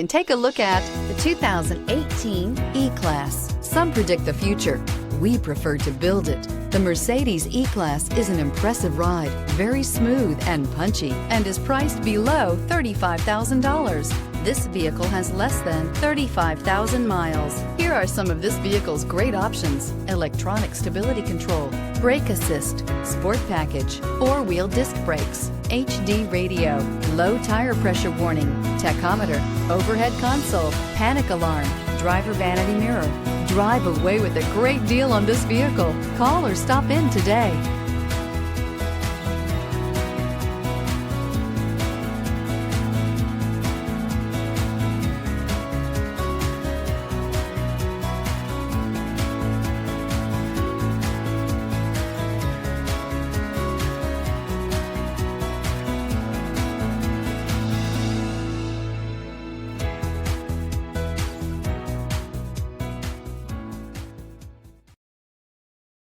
And take a look at the 2018 E-Class. Some predict the future. We prefer to build it. The Mercedes E-Class is an impressive ride, very smooth and punchy, and is priced below $35,000. This vehicle has less than 35,000 miles. Here are some of this vehicle's great options: electronic stability control, brake assist, sport package, four-wheel disc brakes, HD radio, low tire pressure warning, tachometer, overhead console, panic alarm, driver vanity mirror. Drive away with a great deal on this vehicle. Call or stop in today.